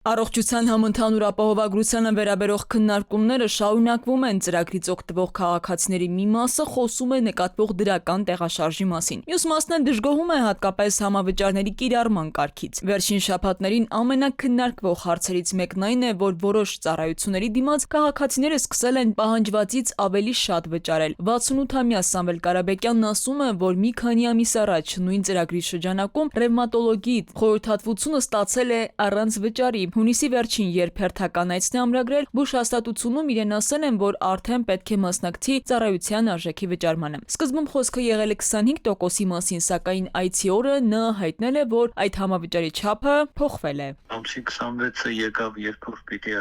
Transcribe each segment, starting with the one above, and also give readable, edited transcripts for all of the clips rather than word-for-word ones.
Առողջության համընդհանուր ապահովագրությանը վերաբերող քննարկումները շարունակվում են։ Ծրագրից օգտվող քաղաքացիների մի մասը խոսում է նկատվող դրական տեղաշարժի մասին։ Մյուս մասն էլ դժգոհում է հատկապես համավճարների կիրառման կարգից։ Վերջին շաբաթներին ամենաքննարկվող հարցերից մեկն այն է, որ որոշ ծառայությունների դիմաց քաղաքացիները սկսել են պահանջվածից ավելի շատ վճարել։ 68-ամյա Սամվել Կարաբեկյանն ասում է, որ մի քանի ամիս առաջ նույն ծրագրի շրջանակում ռևմատոլոգի խորհրդատվությունը ստացել է առանց վճարի։ Հունիսի վերջին, երբ հերթական այցն է ամրագրել, բուժհաստատությունում իրեն ասել են, որ արդեն պետք է մասնակցի ծառայության արժեքի վճարմանը։ Սկզբում խոսքը եղել է 25%-ի մասին, սակայն այցի օրը նա հայտնել է, որ այդ համավճարի չափը փոխվել է։ Ամսի 26-ը եկավ, երբ որ պիտի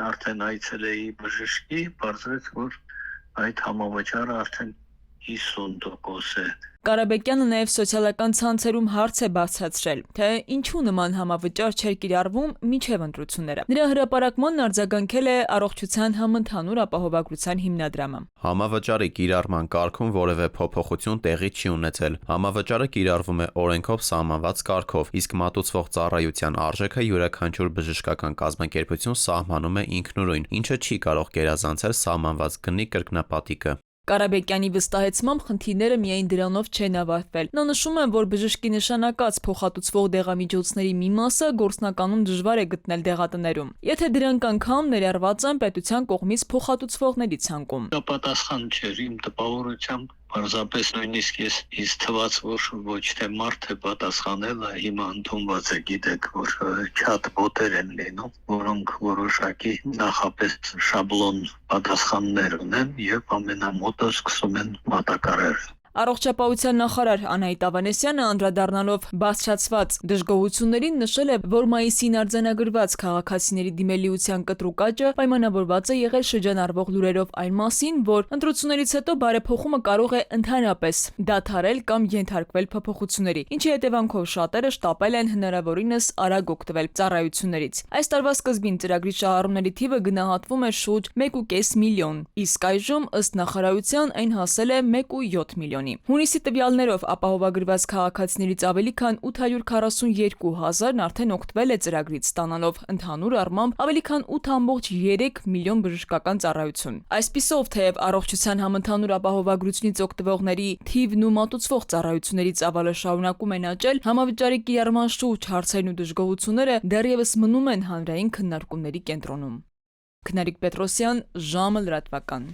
արդեն այցելեի բժշկի, պարզվեց, որ այդ համավճարը արդեն 50% է։ Կարաբեկյանը նաև սոցիալական ցանցերում հարց է բարձրացրել, թե ինչու նման համավճար չէր կիրառվում մինչև ընտրությունները։ Նրա հրապարակմանն արձագանքել է Առողջության համընդհանուր ապահովագրության հիմնադրամը։ Համավճարի կիրառման կարգում որևէ փոփոխություն տեղի չի ունեցել։ Համավճարը կիրառվում է օրենքով սահմանված կարգով, իսկ մատուցվող ծառայության արժեքը յուրաքանչյուր բժշկական կազմակերպություն սահմանում է ինքնուրույն, ինչը չի կարող գերազանցել սահմանված գնի կրկնապատիկը։ Կարաբեկյանի վստահեցմամբ խնդիրները միայն դրանով չեն ավարտվել։ Նա նշում է, որ բժշկի նշանակած փոխհատուցվող դեղամիջոցների մի մասը գործնականում դժվար է գտնել դեղատներում, եթե դրանք անգամ ներառված են պետության կողմից փոխհատուցվողների ցանկում։ Պատասխան չէր իմ տպավորությամբ, պարզապես նույնիսկ ինձ թվաց, որ ոչ թե մարդ է պատասխանել, հիմա ընդունված է, գիտեք, որ չաթ-բոտեր են լինում, որոնք որոշակի նախապես շաբլոն պատասխաններ ունեն եւ ամենամոտը սկսում են մատակարարել։ Առողջապահության նախարար Անահիտ Ավանեսյանը անդրադառնալով բարձրացված դժգոհություններին նշել է, որ մայիսին արձանագրված քաղաքացիների դիմելիության կտրուկ աճը պայմանավորված է եղել շրջանառվող լուրերով այն մասին, որ ընտրություններից հետո բարեփոխումը կարող է ընդհանրապես դադարել կամ ենթարկվել փոփոխությունների, ինչի հետևանքով շատերը շտապել են հնարավորինս արագ օգտվել ծառայություններից։ Այս տարվա սկզբին ծրագրի շահառուների թիվը գնահատվում էր շուրջ 1.5 միլիոն, իսկ այժմ ըստ նախարարության այն հասել է 1.7 միլիոն։ Հունիսի տվյալներով ապահովագրված քաղաքացիներից ավելի քան 842,000-ն արդեն օգտվել է ծրագրից, ստանալով ընդհանուր առմամբ ավելի քան 8.3 միլիոն բժշկական ծառայություն։ Այսպիսով, թեև առողջության համընդհանուր ապահովագրությունից օգտվողների թիվն ու մատուցվող ծառայությունների ծավալը շարունակում են աճել, համավճարի կիրառման շուրջ հարցերն ու դժգոհությունները դեռևս մնում են հանրային քննարկումների կենտրոնում։ Քնարիկ Պետրոսյան, ժամը լրատվական։